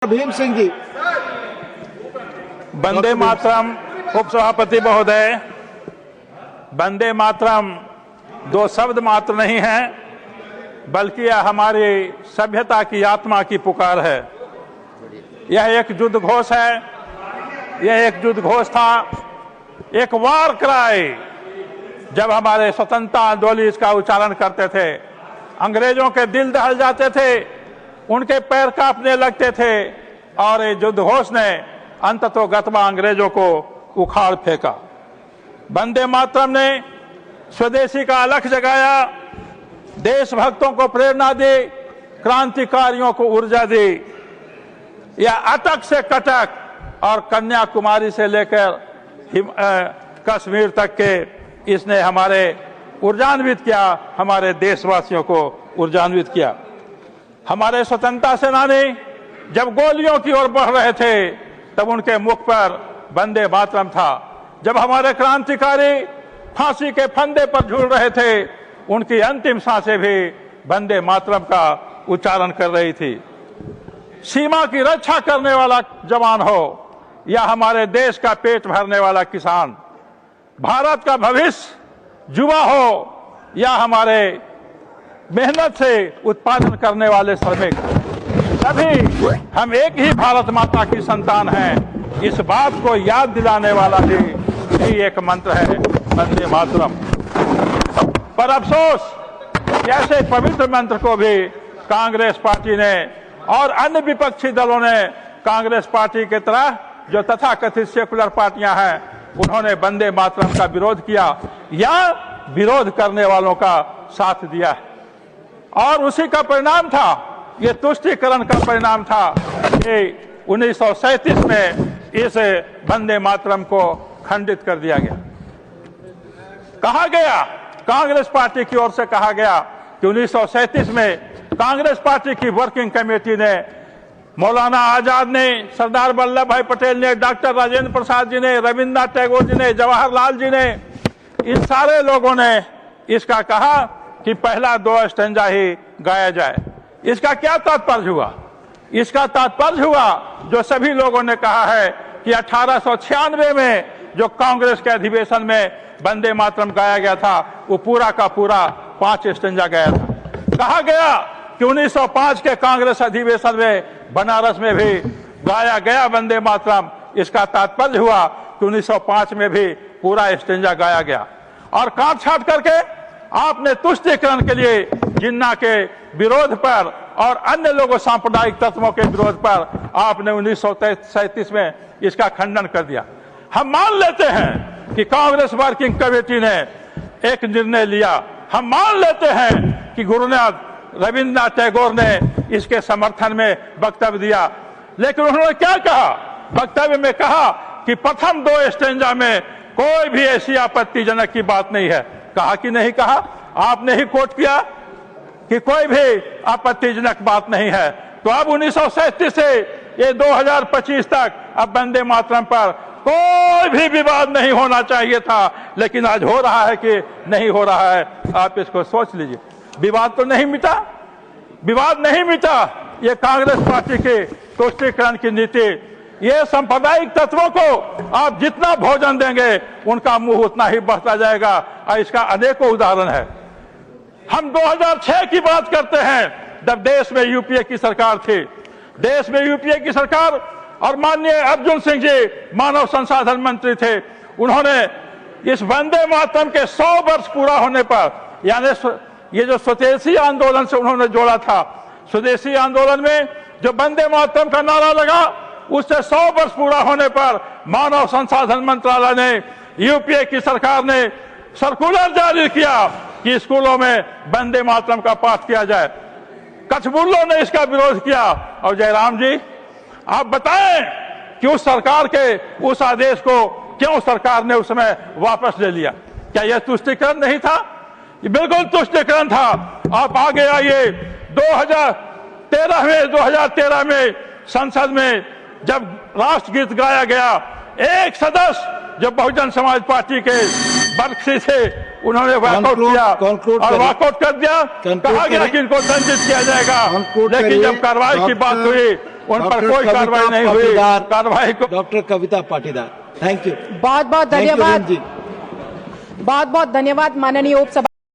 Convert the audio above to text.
भीम सिंह जी। वंदे मातरम। उप सभापति महोदय, वंदे मातरम दो शब्द मात्र नहीं है, बल्कि यह हमारी सभ्यता की आत्मा की पुकार है। यह एक युद्ध घोष है, यह एक युद्ध घोष था, एक वार क्राई। जब हमारे स्वतंत्रता आंदोलन इसका उच्चारण करते थे, अंग्रेजों के दिल दहल जाते थे, उनके पैर कांपने लगते थे, और ये युद्ध घोष ने अंततोगत्वा अंग्रेजों को उखाड़ फेंका। वंदे मातरम ने स्वदेशी का अलख जगाया, देशभक्तों को प्रेरणा दी, क्रांतिकारियों को ऊर्जा दी। यह अटक से कटक और कन्याकुमारी से लेकर कश्मीर तक के इसने हमारे ऊर्जान्वित किया, हमारे देशवासियों को ऊर्जान्वित किया। हमारे स्वतंत्रता सेनानी जब गोलियों की ओर बढ़ रहे थे, तब उनके मुख पर वंदे मातरम था। जब हमारे क्रांतिकारी फांसी के फंदे पर झूल रहे थे, उनकी अंतिम सांसें भी वंदे मातरम का उच्चारण कर रही थी। सीमा की रक्षा करने वाला जवान हो या हमारे देश का पेट भरने वाला किसान, भारत का भविष्य युवा हो या हमारे मेहनत से उत्पादन करने वाले श्रमिक, सभी हम एक ही भारत माता की संतान हैं। इस बात को याद दिलाने वाला ही एक मंत्र है वंदे मातरम। पर अफसोस, ऐसे पवित्र मंत्र को भी कांग्रेस पार्टी ने और अन्य विपक्षी दलों ने कांग्रेस पार्टी की तरह जो तथाकथित सेकुलर पार्टियां हैं, उन्होंने वंदे मातरम का विरोध किया या विरोध करने वालों का साथ दिया है। और उसी का परिणाम था, ये तुष्टीकरण का परिणाम था कि 1937 में इस वंदे मातरम को खंडित कर दिया गया। कहा गया, कांग्रेस पार्टी की ओर से कहा गया कि 1937 में कांग्रेस पार्टी की वर्किंग कमेटी ने, मौलाना आजाद ने, सरदार वल्लभ भाई पटेल ने, डॉक्टर राजेंद्र प्रसाद जी ने, रविन्द्रनाथ टैगोर जी ने, जवाहरलाल जी ने, इन सारे लोगों ने इसका कहा कि पहला 2 स्टैंजा ही गाया जाए। इसका क्या तात्पर्य हुआ? इसका तात्पर्य हुआ, जो सभी लोगों ने कहा है कि 1896 में जो कांग्रेस के अधिवेशन में वंदे मातरम गाया गया था, वो पूरा का पूरा 5 स्टैंजा गाया था। कहा गया कि 1905 के कांग्रेस अधिवेशन में बनारस में भी गाया गया वंदे मातरम। इसका तात्पर्य हुआ कि 1905 में भी पूरा स्टैंजा गाया गया। और काट छाट करके आपने तुष्टीकरण के लिए जिन्ना के विरोध पर और अन्य लोगों, सांप्रदायिक तत्वों के विरोध पर आपने 1937 में इसका खंडन कर दिया। हम मान लेते हैं कि कांग्रेस वर्किंग कमेटी ने एक निर्णय लिया, हम मान लेते हैं कि गुरुनाथ रविन्द्रनाथ टैगोर ने इसके समर्थन में वक्तव्य दिया, लेकिन उन्होंने क्या कहा? वक्तव्य में कहा कि प्रथम 2 स्टैंजा में कोई भी ऐसी आपत्तिजनक की बात नहीं है। कहा कि नहीं कहा? आपने ही कोट किया कि कोई भी आपत्तिजनक बात नहीं है। तो अब 1937 से ये 2025 तक अब वंदे मातरम पर कोई भी विवाद नहीं होना चाहिए था, लेकिन आज हो रहा है कि नहीं हो रहा है। आप इसको सोच लीजिए। विवाद तो नहीं मिटा, विवाद नहीं मिटा। ये कांग्रेस पार्टी की तुष्टीकरण की नीति, ये सांप्रदायिक तत्वों को आप जितना भोजन देंगे, उनका मुंह उतना ही बढ़ता जाएगा। और इसका अनेकों उदाहरण है। हम 2006 की बात करते हैं, जब देश में यूपीए की सरकार थी। देश में यूपीए की सरकार और माननीय अर्जुन सिंह जी मानव संसाधन मंत्री थे। उन्होंने इस वंदे मातरम के 100 वर्ष पूरा होने पर, यानी ये जो स्वदेशी आंदोलन से उन्होंने जोड़ा था, स्वदेशी आंदोलन में जो वंदे मातरम का नारा लगा, उससे 100 वर्ष पूरा होने पर मानव संसाधन मंत्रालय ने, यूपीए की सरकार ने सर्कुलर जारी किया कि स्कूलों में वंदे मातरम का पाठ किया जाए। कचबुल्लों ने इसका विरोध किया। और जयराम जी, आप बताएं कि उस सरकार के उस आदेश को क्यों सरकार ने उस समय वापस ले लिया? क्या यह तुष्टीकरण नहीं था? ये बिल्कुल तुष्टीकरण था। आप आगे आइए, 2013 में संसद में जब राष्ट्रगीत गाया गया, एक सदस्य जो बहुजन समाज पार्टी के बरकसी थे, उन्होंने वॉकआउट किया और वॉकआउट कर दिया। कहा गया कि इनको दंडित किया जाएगा, लेकिन जब कार्रवाई की बात हुई उन पर डॉक्टर कोई कविता कार्रवाई नहीं हुई। पाटीदार। कार्रवाई को doctor Kavita Patidar, thank you. बहुत बहुत धन्यवाद। जी। बहुत बहुत धन्यवाद माननीय उपसभा